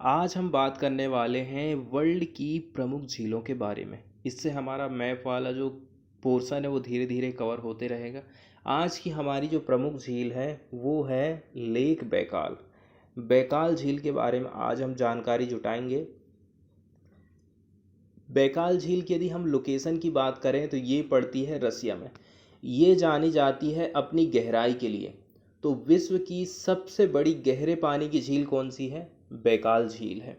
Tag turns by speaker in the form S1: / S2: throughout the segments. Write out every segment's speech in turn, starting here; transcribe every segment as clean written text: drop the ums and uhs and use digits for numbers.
S1: आज हम बात करने वाले हैं वर्ल्ड की प्रमुख झीलों के बारे में। इससे हमारा मैप वाला जो पोर्शन है वो धीरे धीरे कवर होते रहेगा। आज की हमारी जो प्रमुख झील है वो है लेक बैकाल। बैकाल झील के बारे में आज हम जानकारी जुटाएंगे। बैकाल झील की यदि हम लोकेशन की बात करें तो ये पड़ती है रसिया में। ये जानी जाती है अपनी गहराई के लिए। तो विश्व की सबसे बड़ी गहरे पानी की झील कौन सी है? बैकाल झील है।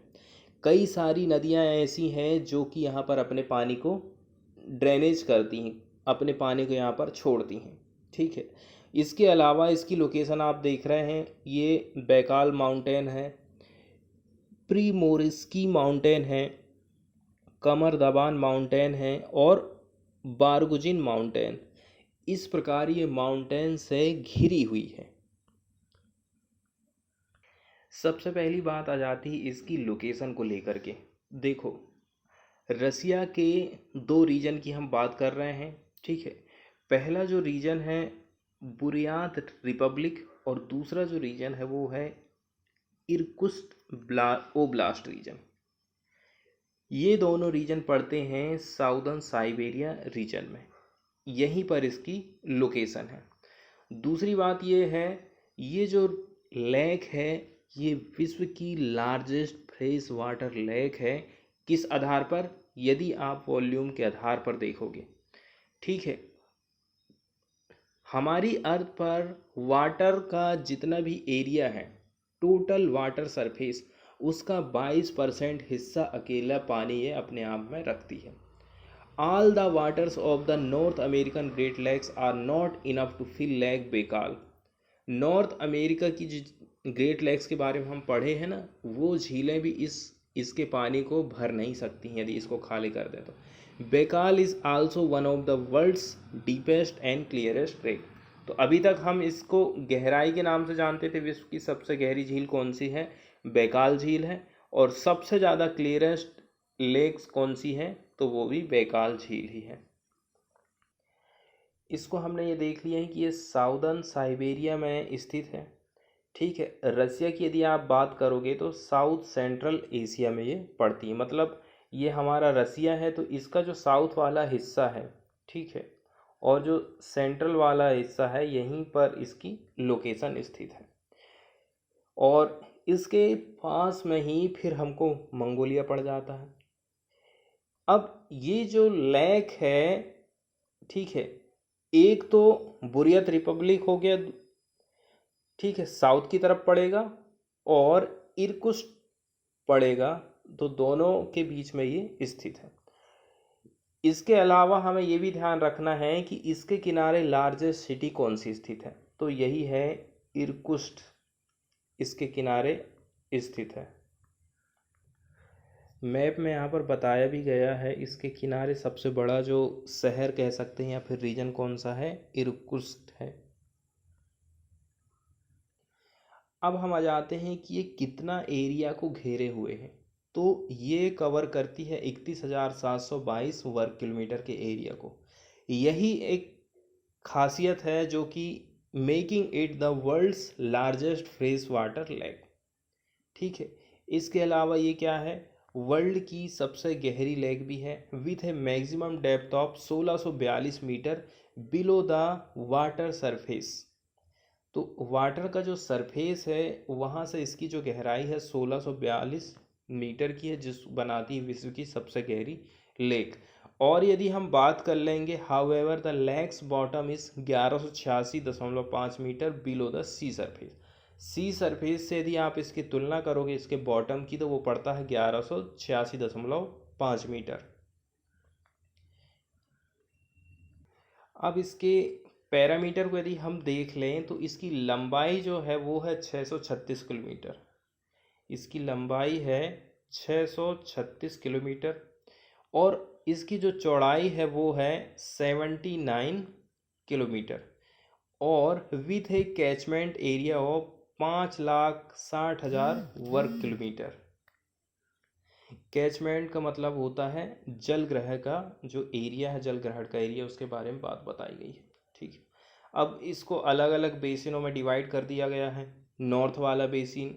S1: कई सारी नदियां ऐसी हैं जो कि यहाँ पर अपने पानी को ड्रेनेज करती हैं, अपने पानी को यहाँ पर छोड़ती हैं। ठीक है। इसके अलावा इसकी लोकेशन आप देख रहे हैं, ये बैकाल माउंटेन है, प्रीमोरिस्की माउंटेन है, कमरदबान माउंटेन है और बारगुजिन माउंटेन। इस प्रकार ये माउंटेन से घिरी हुई है। सबसे पहली बात आ जाती है इसकी लोकेशन को लेकर के। देखो, रसिया के दो रीजन की हम बात कर रहे हैं। ठीक है। पहला जो रीजन है बुरियात रिपब्लिक और दूसरा जो रीजन है वो है इरकुत्स्क ओब्लास्ट रीजन। ये दोनों रीजन पड़ते हैं साउदर्न साइबेरिया रीजन में। यहीं पर इसकी लोकेशन है। दूसरी बात ये है, ये जो लेक है ये विश्व की लार्जेस्ट फ्रेश वाटर लेक है। किस आधार पर? यदि आप वॉल्यूम के आधार पर देखोगे। ठीक है। हमारी अर्थ पर वाटर का जितना भी एरिया है, टोटल वाटर सरफेस, उसका 22% हिस्सा अकेला पानी ये अपने आप में रखती है। All the waters of the North American Great Lakes are not enough to fill Lake Baikal. North America की जो ग्रेट लेक्स के बारे में हम पढ़े हैं ना, वो झीलें भी इसके पानी को भर नहीं सकती हैं यदि इसको खाली कर दें तो। Baikal is also one of the world's deepest and clearest lake. तो अभी तक हम इसको गहराई के नाम से जानते थे। विश्व की सबसे गहरी झील कौन सी है? बेकाल झील है। और सबसे ज़्यादा क्लियरेस्ट लेक्स कौन सी है? तो वो भी बेकाल झील ही है। इसको हमने ये देख लिया है कि ये साउदर्न साइबेरिया में स्थित है। ठीक है। रसिया की यदि आप बात करोगे तो साउथ सेंट्रल एशिया में ये पड़ती है। मतलब ये हमारा रसिया है तो इसका जो साउथ वाला हिस्सा है, ठीक है, और जो सेंट्रल वाला हिस्सा है यहीं पर इसकी लोकेशन स्थित है। और इसके पास में ही फिर हमको मंगोलिया पड़ जाता है। अब ये जो लेक है, ठीक है, एक तो बुरियत रिपब्लिक हो गया, ठीक है, साउथ की तरफ पड़ेगा, और इरकुत्स्क पड़ेगा। तो दोनों के बीच में ये स्थित है। इसके अलावा हमें ये भी ध्यान रखना है कि इसके किनारे लार्जेस्ट सिटी कौन सी स्थित है? तो यही है इरकुत्स्क, इसके किनारे स्थित है। मैप में यहाँ पर बताया भी गया है, इसके किनारे सबसे बड़ा जो शहर कह सकते हैं या फिर रीजन कौन सा है? इरकुत्स्क है। अब हम आ जाते हैं कि ये कितना एरिया को घेरे हुए हैं। तो ये कवर करती है 31,722 वर्ग किलोमीटर के एरिया को। यही एक खासियत है जो कि making it the world's largest fresh water lake. ठीक है। इसके अलावा ये क्या है? वर्ल्ड की सबसे गहरी लेक भी है with a maximum depth of 1642 metre below the water surface. तो वाटर का जो सरफेस है वहाँ से इसकी जो गहराई है 1642 मीटर की है, जिस बनाती है विश्व की सबसे गहरी लेक। और यदि हम बात कर लेंगे, however the lake's bottom is 1186.5 metre below the sea surface. Sea surface से यदि आप इसकी तुलना करोगे इसके बॉटम की, तो वो पड़ता है 1186.5 मीटर। अब इसके पैरामीटर को यदि हम देख लें तो इसकी लंबाई जो है वो है 636 किलोमीटर। इसकी लंबाई है 636 किलोमीटर। और इसकी जो चौड़ाई है वो है 79 किलोमीटर। और with A catchment area of 5,60,000 वर्ग किलोमीटर। कैचमेंट का मतलब होता है जल ग्रह का जो एरिया है, जल ग्रहण का एरिया, उसके बारे में बात बताई गई है। ठीक है। अब इसको अलग अलग बेसिनों में डिवाइड कर दिया गया है। नॉर्थ वाला बेसिन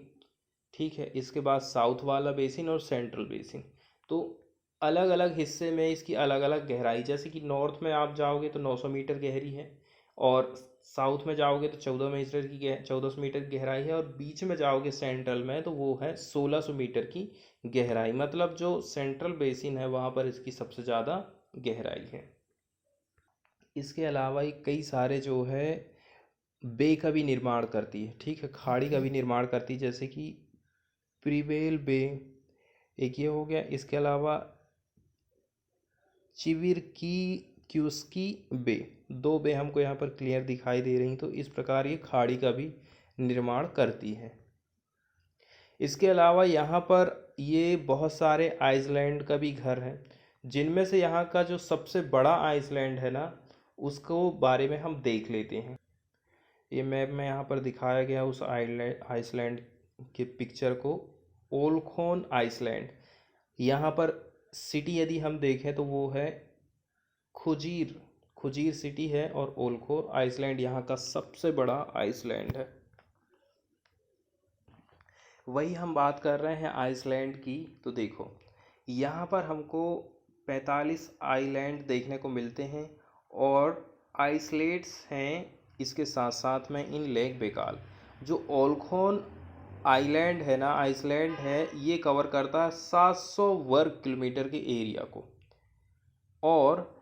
S1: ठीक है। इसके बाद साउथ वाला बेसिन और सेंट्रल बेसिन। तो अलग अलग हिस्से में इसकी अलग अलग गहराई, जैसे कि नॉर्थ में आप जाओगे तो 900 मीटर गहरी है, और साउथ में जाओगे तो 1400 मीटर की गहराई है, और बीच में जाओगे सेंट्रल में तो वो है 1600 मीटर की गहराई। मतलब जो सेंट्रल बेसिन है वहाँ पर इसकी सबसे ज़्यादा गहराई है। इसके अलावा ये कई सारे जो है बे का भी निर्माण करती है, ठीक है, खाड़ी का भी निर्माण करती है, जैसे कि प्रीवेल बे एक ये हो गया। इसके अलावा चिविरकी क्यूस्की बे, दो बे हमको यहाँ पर क्लियर दिखाई दे रही। तो इस प्रकार ये खाड़ी का भी निर्माण करती है। इसके अलावा यहाँ पर ये बहुत सारे आइसलैंड का भी घर है, जिनमें से यहाँ का जो सबसे बड़ा आइसलैंड है ना, उसको बारे में हम देख लेते हैं। ये मैप में यहाँ पर दिखाया गया उस आइसलैंड के पिक्चर को, ओलखोन आइसलैंड। यहाँ पर सिटी यदि हम देखें तो वो है खुजीर, खुजीर सिटी है, और ओलखोर आइसलैंड यहाँ का सबसे बड़ा आइसलैंड है। वही हम बात कर रहे हैं आइसलैंड की। तो देखो यहाँ पर हमको 45 आइलैंड देखने को मिलते हैं, और आइसलेट्स हैं इसके साथ साथ में इन लेक बेकाल। जो ओलखोन आइलैंड है ना, आइसलैंड है, ये कवर करता है 700 वर्ग किलोमीटर के एरिया को, और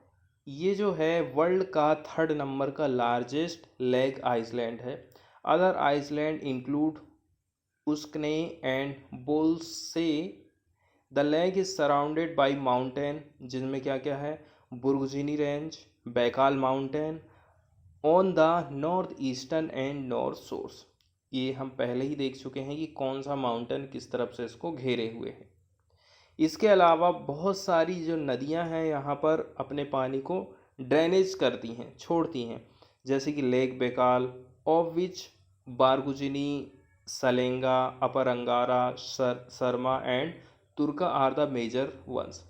S1: ये जो है वर्ल्ड का 3rd नंबर का लार्जेस्ट लेक आइसलैंड है। Other island include Ushkany and Bolshoi. The lake is surrounded by mountain, जिनमें क्या क्या है, Barguzin range, Baikal mountain on the north eastern and north source. ये हम पहले ही देख चुके हैं कि कौन सा माउंटेन किस तरफ से इसको घेरे हुए है। इसके अलावा बहुत सारी जो नदियां हैं यहाँ पर अपने पानी को ड्रेनेज करती हैं, छोड़ती हैं, जैसे कि lake Baikal, of which Barguzin, Selenga, upper Angara, Sarma and Turka are the major ones.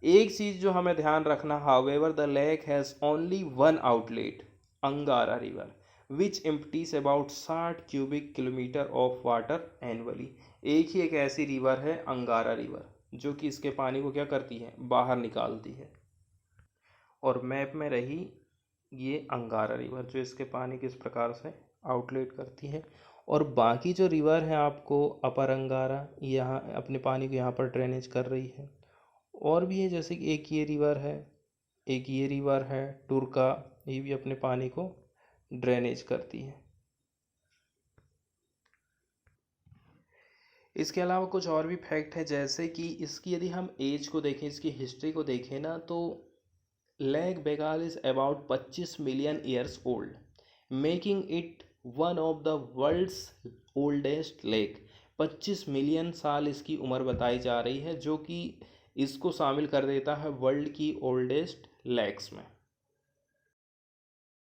S1: एक चीज़ जो हमें ध्यान रखना, however the lake has only one outlet, Angara river, which empties about 60 cubic kilometre of water annually. एक ही एक ऐसी रिवर है अंगारा रिवर, जो कि इसके पानी को क्या करती है, बाहर निकालती है। और मैप में रही ये अंगारा रिवर, जो इसके पानी किस प्रकार से आउटलेट करती है। और बाकी जो रिवर है आपको अपर अंगारा, यहाँ अपने पानी को यहाँ पर ड्रेनेज कर रही है। और भी है, जैसे कि एक ये रिवर है, एक ये रिवर है टुर्का, ये भी अपने पानी को ड्रेनेज करती है। इसके अलावा कुछ और भी फैक्ट है, जैसे कि इसकी यदि हम एज को देखें, इसकी हिस्ट्री को देखें ना, तो lake Baikal is about 25 million years old, making it one of the world's oldest lake. 25 million साल इसकी उम्र बताई जा रही है, जो कि इसको शामिल कर देता है वर्ल्ड की ओल्डेस्ट लेक्स में।